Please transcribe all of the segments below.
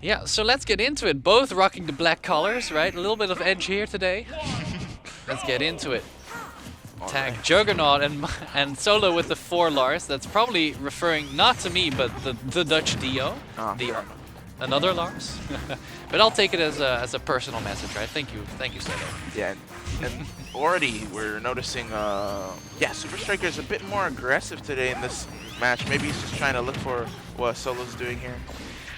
Yeah, so let's get into it. Both rocking the black colors, right? A little bit of edge here today. Let's get into it. Tag Alright. Juggernaut and Solo with the 4 Lars. That's probably referring not to me, but the Dutch Dio. Fair enough. Another Lars. But I'll take it as a personal message, right? Thank you, Solo. Yeah, and already we're noticing, yeah, SuperStriker is a bit more aggressive today in this match. Maybe he's just trying to look for what Solo's doing here.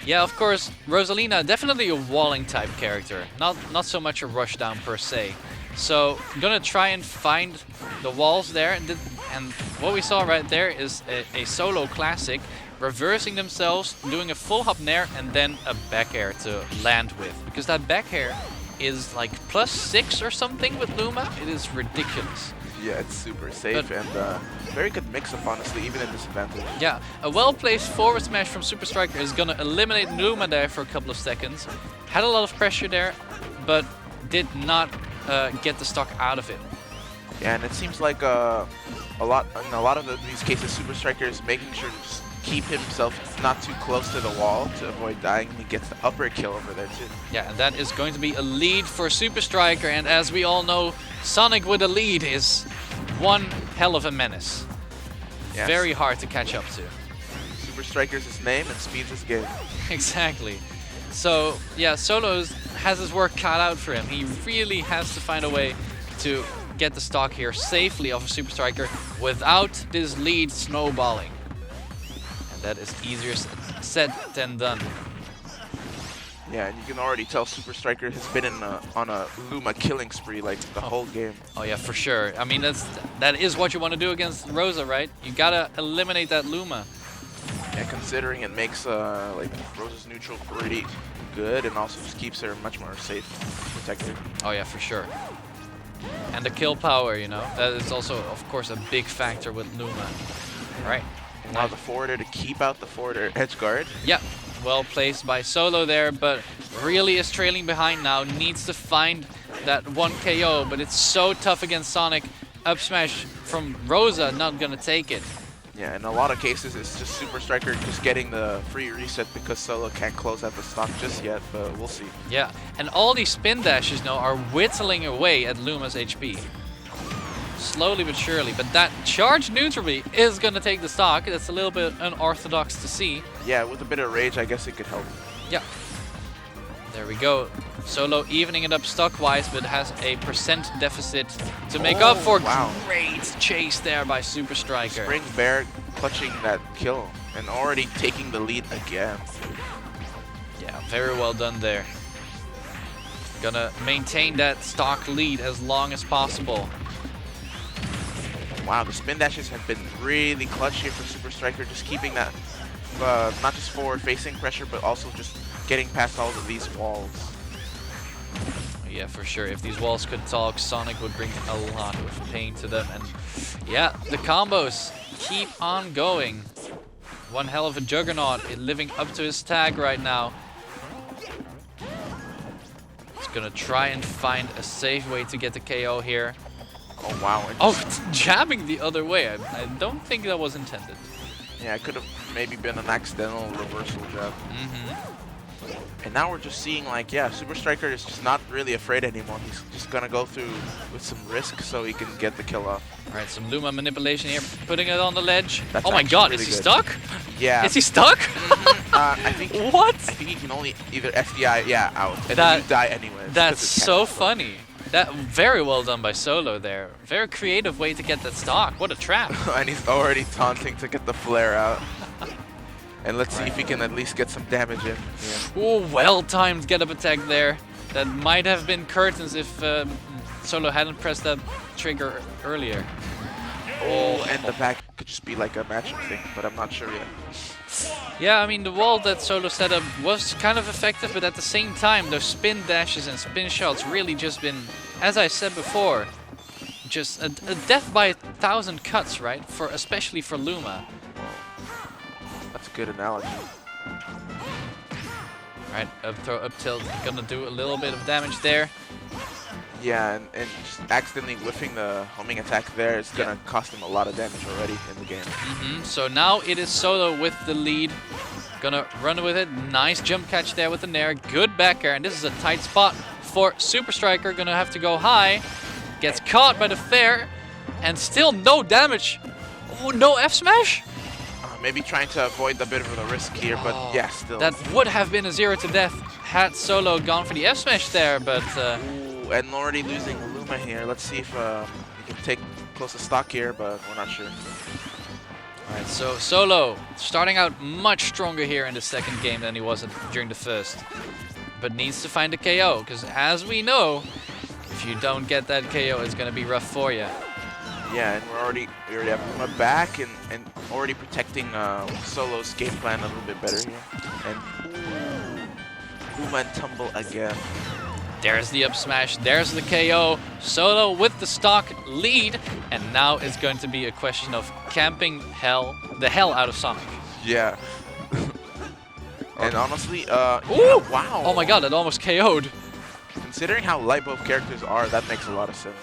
Yeah, of course, Rosalina, definitely a walling type character. Not so much a rushdown per se. So I'm gonna try and find the walls there, and what we saw right there is a Solo classic, reversing themselves, doing a full hop nair, and then a back air to land with. Because that back air is like +6 or something with Luma. It is ridiculous. Yeah, it's super safe and very good mix-up, honestly, even in disadvantage. Yeah, a well-placed forward smash from SuperStriker is gonna eliminate Luma there for a couple of seconds. Had a lot of pressure there, but did not get the stock out of it. Yeah, and it seems like in a lot of these cases, SuperStriker is making sure to just keep himself not too close to the wall to avoid dying. He gets the upper kill over there too. Yeah, and that is going to be a lead for SuperStriker, and as we all know, Sonic with a lead is one hell of a menace. Yes. Very hard to catch up to. SuperStriker's his name and speed's his game. Exactly. So yeah, Solo has his work cut out for him. He really has to find a way to get the stock here safely off of SuperStriker without this lead snowballing. And that is easier said than done. Yeah, and you can already tell SuperStriker has been on a Luma killing spree like the whole game. Oh yeah, for sure. I mean, that is what you want to do against Rosa, right? You gotta eliminate that Luma. Yeah, considering it makes like Rosa's neutral pretty good and also just keeps her much more safe, protected. Oh yeah, for sure. And the kill power, you know, that is also, of course, a big factor with Luma. All right. And now the forwarder to keep out the forwarder edge guard. Yeah, well placed by Solo there, but really is trailing behind now. Needs to find that 1 KO, but it's so tough against Sonic. Up smash from Rosa, not gonna take it. Yeah, in a lot of cases, it's just SuperStriker just getting the free reset because Solo can't close out the stock just yet, but we'll see. Yeah, and all these spin dashes now are whittling away at Luma's HP. Slowly but surely, but that charge neutrally is gonna take the stock. That's a little bit unorthodox to see. Yeah, with a bit of rage, I guess it could help. Yeah. There we go. Solo evening it up stock-wise, but has a % deficit to make up for. Wow. Great chase there by SuperStriker. Spring Bear clutching that kill and already taking the lead again. Yeah, very well done there. Gonna maintain that stock lead as long as possible. Wow, the spin dashes have been really clutch here for SuperStriker, just keeping that not just forward-facing pressure, but also just getting past all of these walls. Yeah, for sure. If these walls could talk, Sonic would bring a lot of pain to them. And yeah, the combos keep on going. One hell of a Juggernaut living up to his tag right now. He's gonna try and find a safe way to get the KO here. Oh, wow. Oh, it's jabbing the other way. I don't think that was intended. Yeah, it could have maybe been an accidental reversal jab. And now we're just seeing like, yeah, SuperStriker is just not really afraid anymore. He's just gonna go through with some risk so he can get the kill off. All right, some Luma manipulation here, putting it on the ledge. That's oh my actually god, really is he good. stuck? Yeah. Is he stuck? I think. What? I think he can only either FDI, yeah, out, and That- then you die anyway. That's so funny. That very well done by Solo there. Very creative way to get that stock. What a trap. And he's already taunting to get the flare out. And let's see if he can at least get some damage in. Yeah. Oh, well-timed get-up attack there. That might have been curtains if Solo hadn't pressed that trigger earlier. Oh, and the back could just be like a matching thing, but I'm not sure yet. Yeah, I mean, the wall that Solo set up was kind of effective, but at the same time, those spin dashes and spin shots really just been, as I said before, just a death by 1,000 cuts, right? Especially for Luma. That's a good analogy. Right, up throw, up tilt, gonna do a little bit of damage there. Yeah, and just accidentally whiffing the homing attack there is gonna cost him a lot of damage already in the game. So now it is Solo with the lead. Gonna run with it. Nice jump catch there with the Nair. Good back air. And this is a tight spot for SuperStriker. Gonna have to go high. Gets caught by the fair. And still no damage. Oh, no F smash? Maybe trying to avoid a bit of the risk here, but yeah, still. That would have been a 0 to death had Solo gone for the F smash there, but... Ooh, and already losing Luma here. Let's see if he can take close to stock here, but we're not sure. Alright, so Solo starting out much stronger here in the second game than he was during the first. But needs to find a KO, because as we know, if you don't get that KO, it's going to be rough for you. Yeah, and we already have Luma back and already protecting Solo's game plan a little bit better here. And ooh, Luma and tumble again. There's the up smash, there's the KO. Solo with the stock lead, and now it's going to be a question of camping the hell out of Sonic. Yeah. And honestly, ooh! Yeah, wow. Oh my god, that almost KO'd. Considering how light both characters are, that makes a lot of sense.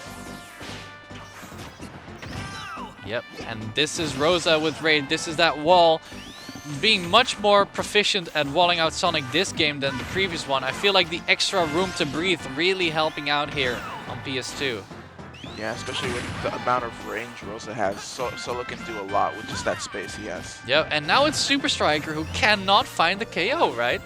Yep, and this is Rosa with Raid. This is that wall. Being much more proficient at walling out Sonic this game than the previous one. I feel like the extra room to breathe really helping out here on PS2. Yeah, especially with the amount of range Rosa has. Solo can do a lot with just that space he has. Yep, and now it's SuperStriker who cannot find the KO, right?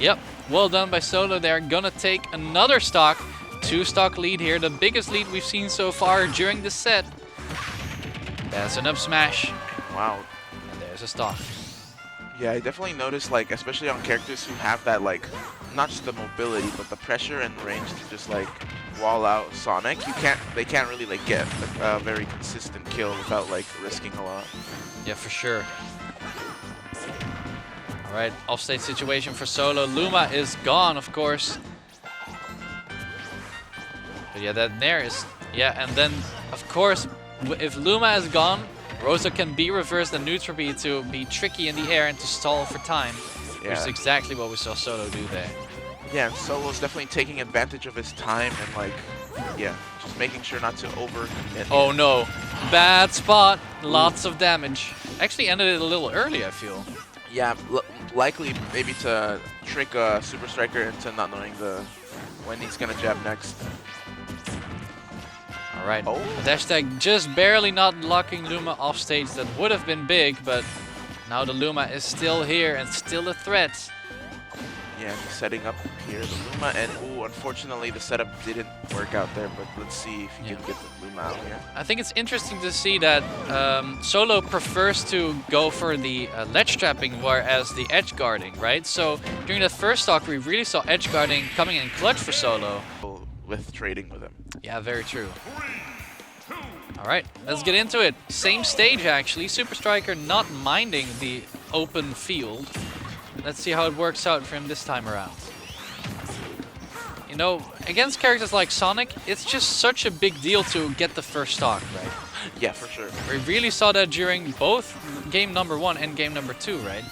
Yep, well done by Solo there. Gonna take another stock. 2-stock lead here, the biggest lead we've seen so far during this set. That's an up smash. Wow. And there's a stock. Yeah, I definitely noticed, like, especially on characters who have that, like, not just the mobility, but the pressure and range to just, like, wall out Sonic. They can't really, like, get a very consistent kill without, like, risking a lot. Yeah, for sure. All right, offstage situation for Solo. Luma is gone, of course. But yeah, that Nair is... Yeah, and then, of course, if Luma is gone, Rosa can be reversed and neutral B to be tricky in the air and to stall for time. Yeah. Which is exactly what we saw Solo do there. Yeah, and Solo's definitely taking advantage of his time and, like, yeah, just making sure not to overcommit. Oh no, bad spot, lots of damage. Actually ended it a little early, I feel. Yeah, likely maybe to trick SuperStriker into not knowing when he's gonna jab next. Alright, oh. Dash tag just barely not locking Luma off stage. That would have been big, but now the Luma is still here and still a threat. Yeah, he's setting up here the Luma, and ooh, unfortunately the setup didn't work out there, but let's see if he can get the Luma out here. I think it's interesting to see that Solo prefers to go for the ledge trapping, whereas the edge guarding, right? So during that first stock, we really saw edge guarding coming in clutch for Solo. With trading with him. Yeah, very true. Alright, let's get into it. Same stage actually. SuperStriker not minding the open field. Let's see how it works out for him this time around. You know, against characters like Sonic, it's just such a big deal to get the first stock, right? Yeah, for sure. We really saw that during both game number 1 and game number 2, right?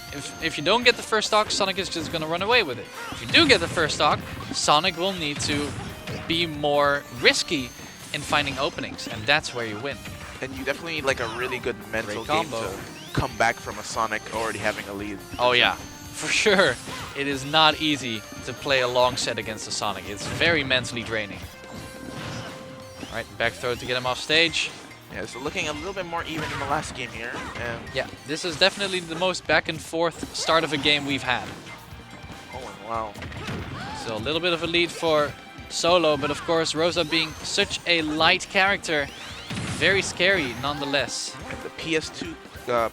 If you don't get the first stock, Sonic is just gonna run away with it. If you do get the first stock, Sonic will need to be more risky in finding openings, and that's where you win. And you definitely need like a really good mental game to come back from a Sonic already having a lead. Oh yeah, for sure. It is not easy to play a long set against a Sonic. It's very mentally draining. Alright, back throw to get him off stage. Yeah, so looking a little bit more even in the last game here. And yeah, this is definitely the most back and forth start of a game we've had. Oh wow. So a little bit of a lead for Solo, but of course Rosa being such a light character, very scary nonetheless. And the PS2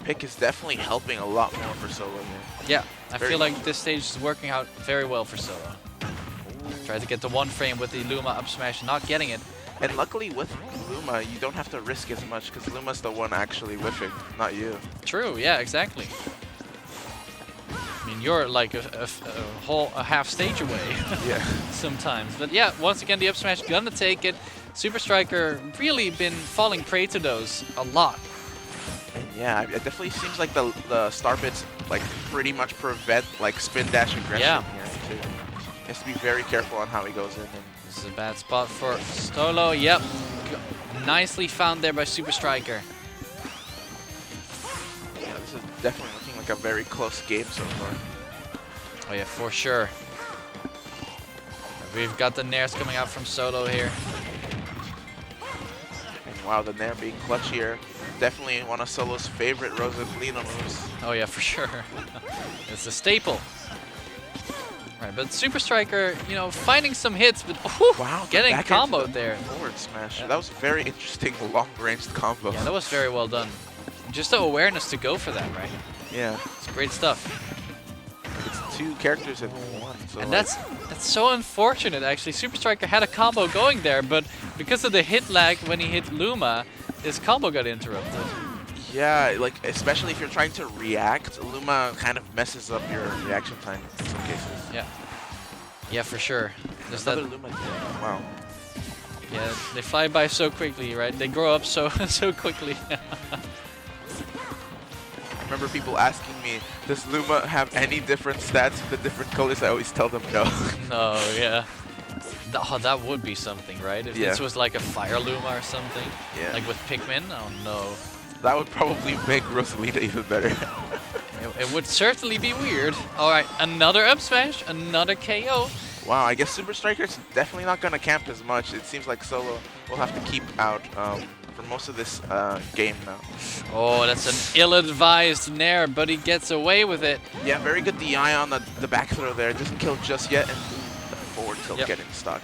pick is definitely helping a lot more for Solo here. Yeah, I feel like this stage is working out very well for Solo. Try to get the one frame with the Luma up smash, not getting it. And luckily with Luma, you don't have to risk as much because Luma's the one actually whiffing, not you. True, yeah, exactly. I mean, you're like a half stage away. Yeah. Sometimes. But yeah, once again, the up smash gonna take it. SuperStriker really been falling prey to those a lot. And yeah, it definitely seems like the star bits like pretty much prevent like spin dash aggression here too. He has to be very careful on how he goes in. And this is a bad spot for Solo. Yep. Nicely found there by SuperStriker. Yeah, this is definitely looking like a very close game so far. Oh yeah, for sure. We've got the nairs coming out from Solo here. And wow, the nair being clutch here. Definitely one of Solo's favorite Rosalina moves. Oh yeah, for sure. It's a staple. Right, but SuperStriker, you know, finding some hits, but wow, getting comboed there. Forward smash. Yeah. That was a very interesting long-ranged combo. Yeah, that was very well done. Just the awareness to go for that, right? Yeah. It's great stuff. It's 2 characters in one. So and like that's so unfortunate, actually. SuperStriker had a combo going there, but because of the hit lag when he hit Luma, his combo got interrupted. yeah, like especially if you're trying to react, Luma kind of messes up your reaction time in some cases. Yeah. Yeah, for sure. There's Another that. Luma. Wow. Yeah, they fly by so quickly, right? They grow up so so quickly. I remember people asking me, does Luma have any different stats with the different colors? I always tell them no. No, yeah. Oh, that would be something, right? If this was like a fire Luma or something. Yeah. Like with Pikmin. Oh no. That would probably make Rosalina even better. It would certainly be weird. All right, another up smash, another KO. Wow, I guess SuperStriker's definitely not going to camp as much. It seems like Solo will have to keep out for most of this game now. Oh, that's an ill-advised nair, but he gets away with it. Yeah, very good DI on the back throw there. Doesn't kill just yet, and the forward tilt getting stuck.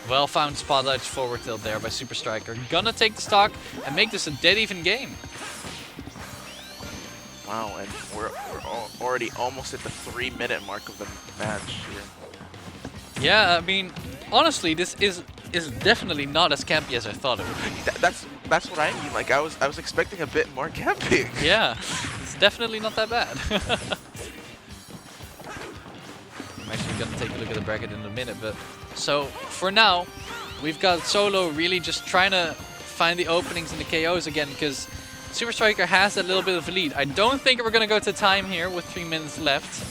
Well found spot dodge forward tilt there by SuperStriker. Gonna take the stock and make this a dead even game. Wow, and we're already almost at the 3-minute mark of the match here. Yeah, I mean, honestly, this is definitely not as campy as I thought it would be. That's what I mean. Like I was expecting a bit more camping. Yeah, it's definitely not that bad. I'm actually gonna take a look at the bracket in a minute, but so for now, we've got Solo really just trying to find the openings and the KOs again, because SuperStriker has a little bit of a lead. I don't think we're gonna go to time here with 3 minutes left.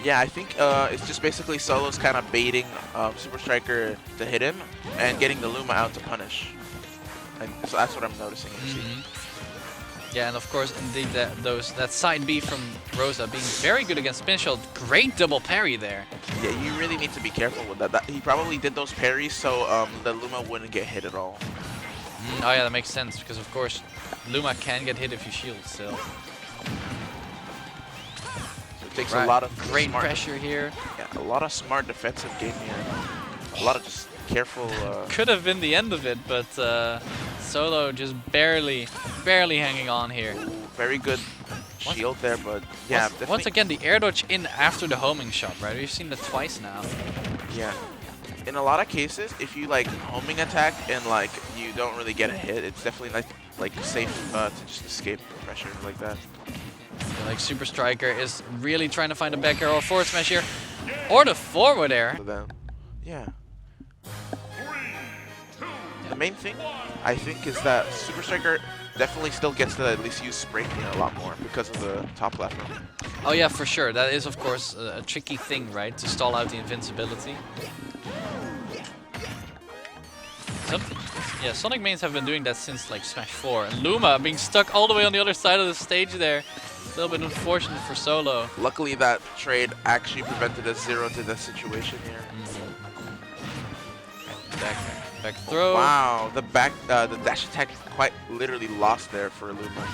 Yeah, I think it's just basically Solo's kind of baiting SuperStriker to hit him and getting the Luma out to punish. And so that's what I'm noticing. Yeah, and of course, indeed, that side B from Rosa being very good against Spin Shield. Great double parry there. Yeah, you really need to be careful with that. He probably did those parries so the Luma wouldn't get hit at all. Oh yeah, that makes sense, because of course, Luma can get hit if you shield still. It takes a lot of great pressure here. Yeah, a lot of smart defensive game here. A lot of just careful. Could have been the end of it, but Solo just barely hanging on here. Ooh, very good shield there, but yeah. Once again, the air dodge in after the homing shot, right? We've seen that twice now. Yeah. In a lot of cases, if you like homing attack and like you don't really get a hit, it's definitely like safe to just escape pressure like that. Like SuperStriker is really trying to find a back air or forward smash here, or the forward air. So then, yeah. The main thing, I think, is that SuperStriker definitely still gets to at least use spring here a lot more because of the top platform. Oh yeah, for sure. That is of course a tricky thing, right? To stall out the invincibility. Yeah, Sonic mains have been doing that since like Smash 4. And Luma being stuck all the way on the other side of the stage there. A little bit unfortunate for Solo. Luckily that trade actually prevented a 0 to the situation here. Back throw. Wow, the dash attack quite literally lost there for Luma.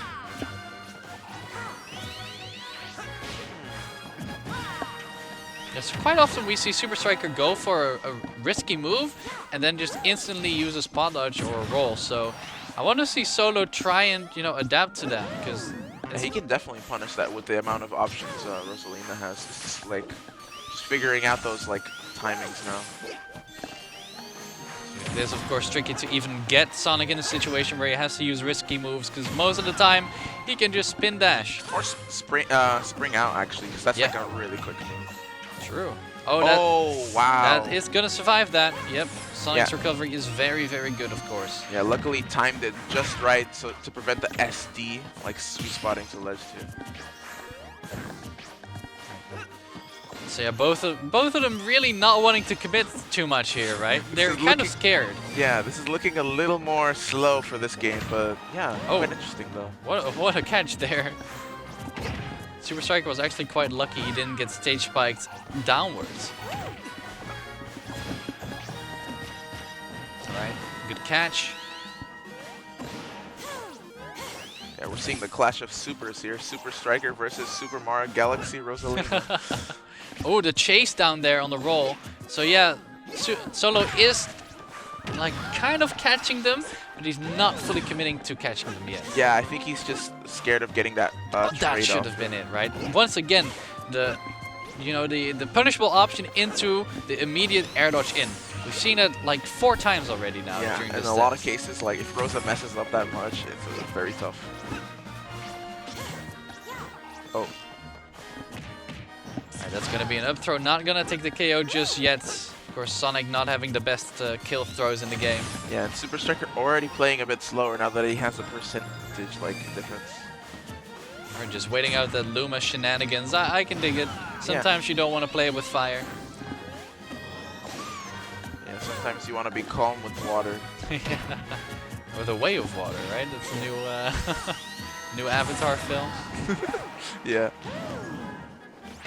Yes, quite often we see SuperStriker go for a risky move and then just instantly use a spot dodge or a roll. So I want to see Solo try and, you know, adapt to that, because he can definitely punish that with the amount of options Rosalina has. It's just like just figuring out those like timings now. It is of course tricky to even get Sonic in a situation where he has to use risky moves, because most of the time he can just spin dash. Or spring out actually, because that's like a really quick move. True. Oh, wow. That is gonna survive that. Yep. Sonic's recovery is very, very good, of course. Yeah, luckily timed it just right so to prevent the SD, like sweet spotting to ledge too. So yeah, both of them really not wanting to commit too much here, right? They're kind of scared. Yeah, this is looking a little more slow for this game, but yeah, quite interesting though. What a catch there. SuperStriker was actually quite lucky he didn't get stage spiked downwards. Alright, good catch. Yeah, we're seeing the clash of supers here. SuperStriker versus Super Mario Galaxy Rosalina. Oh, the chase down there on the roll. So yeah, Solo is like kind of catching them, but he's not fully committing to catching them yet. Yeah, I think he's just scared of getting that That should have been it, right? Once again, the punishable option into the immediate air dodge in. We've seen it like 4 times already now. Yeah, during in this a set. lot of cases, like if Rosa messes up that much, it's very tough. Oh. Alright, that's gonna be an up throw. Not gonna take the KO just yet. Of course, Sonic not having the best kill throws in the game. Yeah, and SuperStriker already playing a bit slower now that he has a percentage difference. We're just waiting out the Luma shenanigans. I can dig it. Sometimes you don't want to play it with fire. Yeah, sometimes you want to be calm with water. Or the way of water, right? That's a new new Avatar film. Yeah.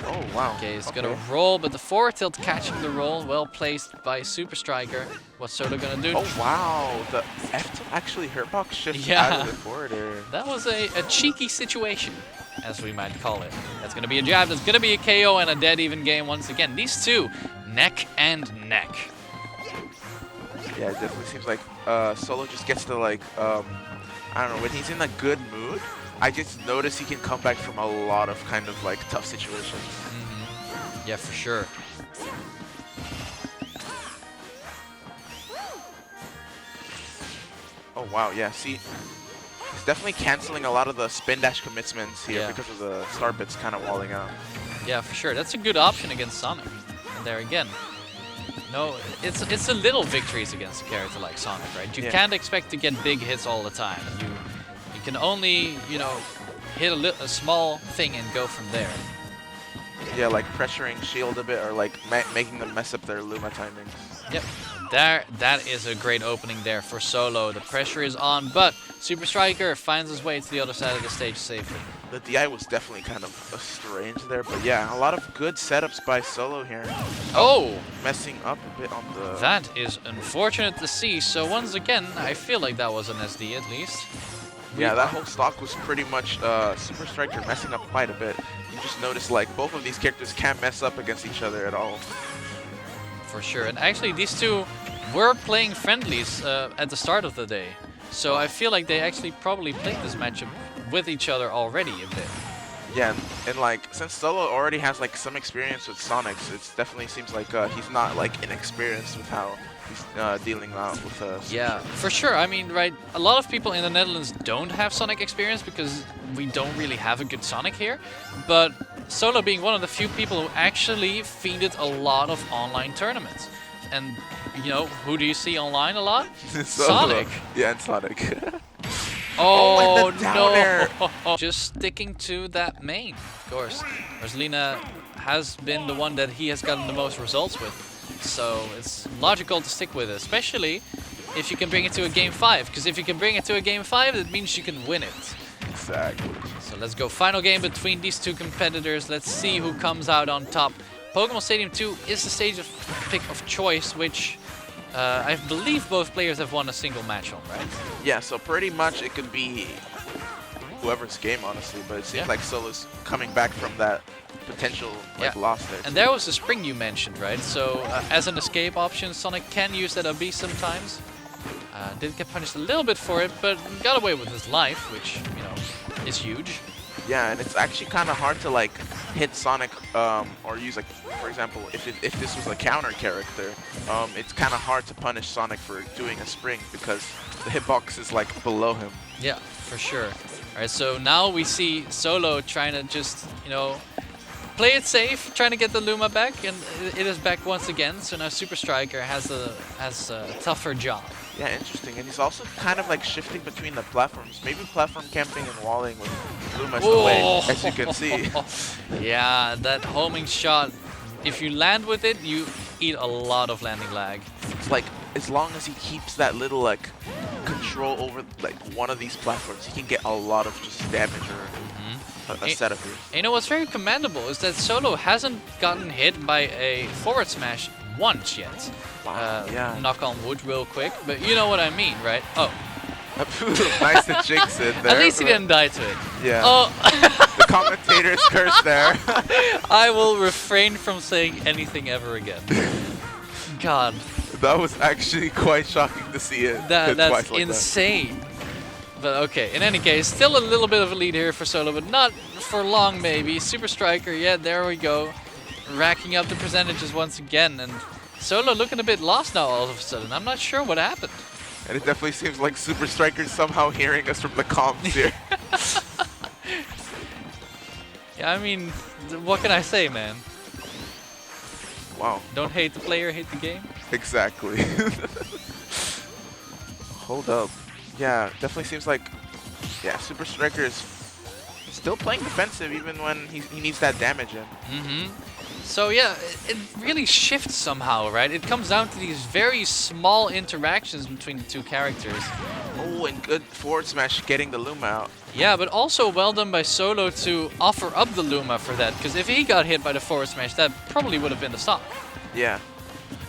Oh, wow. Okay, it's gonna roll, but the forward tilt catching the roll, well placed by SuperStriker. What's Solo gonna do? Oh, wow. The F tilt actually Hurtbox shifts Yeah. out of the forward air. That was a cheeky situation, as we might call it. That's gonna be a jab, that's gonna be a KO, and a dead even game once again. These two, neck and neck. Yeah, it definitely seems like Solo just gets to like, I don't know, when he's in a good mood, I just notice he can come back from a lot of kind of like tough situations. Yeah, for sure. Oh wow, yeah, see, he's definitely canceling a lot of the spin dash commitments here because of the star bits kind of walling out. Yeah, for sure. That's a good option against Sonic. And there again. No, it's the little victories against a character like Sonic, right? You can't expect to get big hits all the time. You can only, you know, hit a small thing and go from there. Yeah, like pressuring shield a bit or like making them mess up their Luma timings. Yep. That is a great opening there for Solo. The pressure is on, but SuperStriker finds his way to the other side of the stage safely. The DI was definitely kind of strange there, but yeah, a lot of good setups by Solo here. Oh! Messing up a bit on the... That is unfortunate to see. So once again, I feel like that was an SD at least. Yeah, that whole stock was pretty much SuperStriker messing up quite a bit. You just notice like both of these characters can't mess up against each other at all. For sure, and actually these two were playing friendlies at the start of the day. So I feel like they actually probably played this matchup with each other already a bit. Yeah, and like since Solo already has like some experience with Sonics, it definitely seems like he's not like inexperienced with how he's dealing out with Yeah, for sure. I mean, right, a lot of people in the Netherlands don't have Sonic experience because we don't really have a good Sonic here. But Solo being one of the few people who actually fiended a lot of online tournaments. And, you know, who do you see online a lot? Sonic. Yeah, and Sonic. Oh, and the down air. no! Just sticking to that main, of course. Rosalina has been the one that he has gotten the most results with. So it's logical to stick with it, especially if you can bring it to a game 5. Because if you can bring it to a game 5, that means you can win it. Exactly. So let's go. Final game between these two competitors. Let's see who comes out on top. Pokemon Stadium 2 is the stage of pick of choice, which I believe both players have won a single match on, right? Yeah, so pretty much it could be whoever's game, honestly. But it seems like Solo's coming back from that potential loss there. And there was the spring you mentioned, right? So as an escape option, Sonic can use that AB sometimes. Did get punished a little bit for it, but got away with his life, which, you know, is huge. Yeah, and it's actually kind of hard to like hit Sonic or use like, for example, if this was a counter character, it's kind of hard to punish Sonic for doing a spring because the hitbox is like below him. Yeah, for sure. All right, so now we see Solo trying to just, you know, play it safe, trying to get the Luma back, and it is back once again. So now SuperStriker has a tougher job. Yeah, interesting. And he's also kind of like shifting between the platforms. Maybe platform camping and walling with Luma's the way, as you can see. Yeah, that homing shot, if you land with it, you eat a lot of landing lag. It's like, as long as he keeps that little like control over like one of these platforms, he can get a lot of just damage or a set of these. You know what's very commendable is that Solo hasn't gotten hit by a forward smash once yet. Wow, yeah. Knock on wood real quick, but you know what I mean, right? Oh. Nice to jinx it there. At least he didn't die to it. Yeah. Oh. The commentator's curse there. I will refrain from saying anything ever again. God. That was actually quite shocking to see it. That's insane. But okay, in any case, still a little bit of a lead here for Solo, but not for long maybe. SuperStriker, yeah, there we go. Racking up the percentages once again, and Solo looking a bit lost now all of a sudden. I'm not sure what happened. And it definitely seems like SuperStriker's somehow hearing us from the comms here. Yeah, I mean, what can I say, man? Wow. Don't hate the player, hate the game. Exactly. Hold up. Yeah, definitely seems like, yeah, SuperStriker is still playing defensive even when he needs that damage in. Mm-hmm. So yeah, it really shifts somehow, right? It comes down to these very small interactions between the two characters. Oh, and good forward smash getting the Luma out. Yeah, but also well done by Solo to offer up the Luma for that, because if he got hit by the forward smash, that probably would have been the stop. Yeah.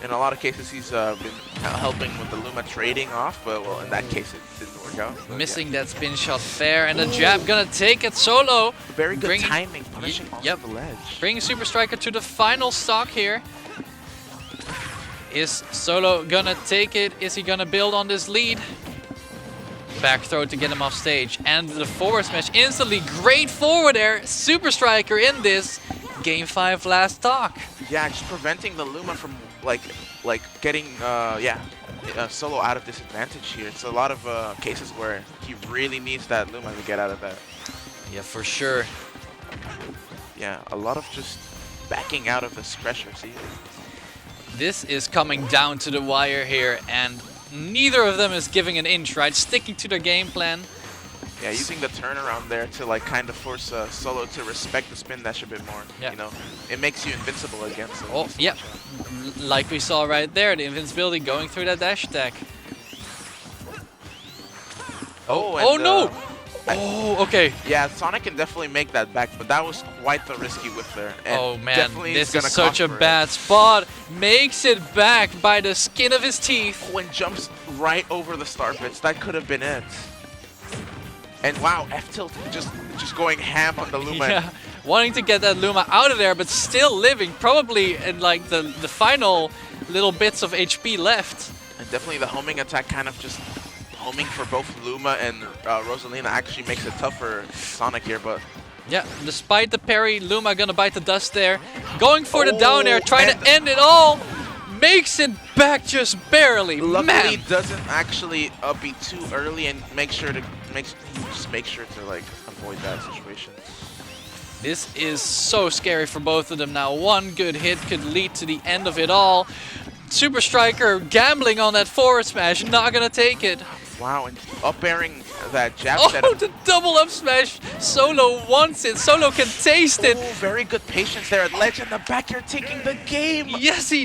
In a lot of cases, he's been helping with the Luma trading off, but well, in that case, it didn't work out. But missing that spin shot fair, and the jab gonna take it. Solo. Very good timing, punishing off the ledge. Bringing SuperStriker to the final stock here. Is Solo gonna take it? Is he gonna build on this lead? Back throw to get him off stage, and the forward smash instantly. Great forward air. SuperStriker in this Game 5 last stock. Yeah, just preventing the Luma from like getting Solo out of disadvantage here. It's a lot of cases where he really needs that Luma to get out of that. Yeah, for sure. Yeah, a lot of just backing out of this pressure. See, this is coming down to the wire here, and neither of them is giving an inch, right? Sticking to their game plan. Yeah, using the turnaround there to like kind of force Solo to respect the spin dash a bit more. Yeah. You know, it makes you invincible against. Oh, yeah. Like we saw right there, the invincibility going through that dash attack. Oh no! Oh, okay. Yeah, Sonic can definitely make that back, but that was quite the risky whiff there. And oh man, this is such a cost bad spot. Makes it back by the skin of his teeth. When jumps right over the star pits, that could have been it. And wow, F-Tilt just going ham on the Luma. Yeah, wanting to get that Luma out of there, but still living, probably in like the final little bits of HP left. And definitely the homing attack kind of just homing for both Luma and Rosalina actually makes it tough for Sonic here, but... Yeah, despite the parry, Luma gonna bite the dust there. Going for the down air, trying to end it all. Makes it back just barely. Luckily, Man. doesn't actually be too early and make sure to like avoid that situation. This is so scary for both of them now. One good hit could lead to the end of it all. SuperStriker gambling on that forward smash, not gonna take it. Wow, and up airing that jab set. Oh, the double up smash. Solo wants it. Solo can taste it. Oh, very good patience there at ledge in the back. You're taking the game. Yes, he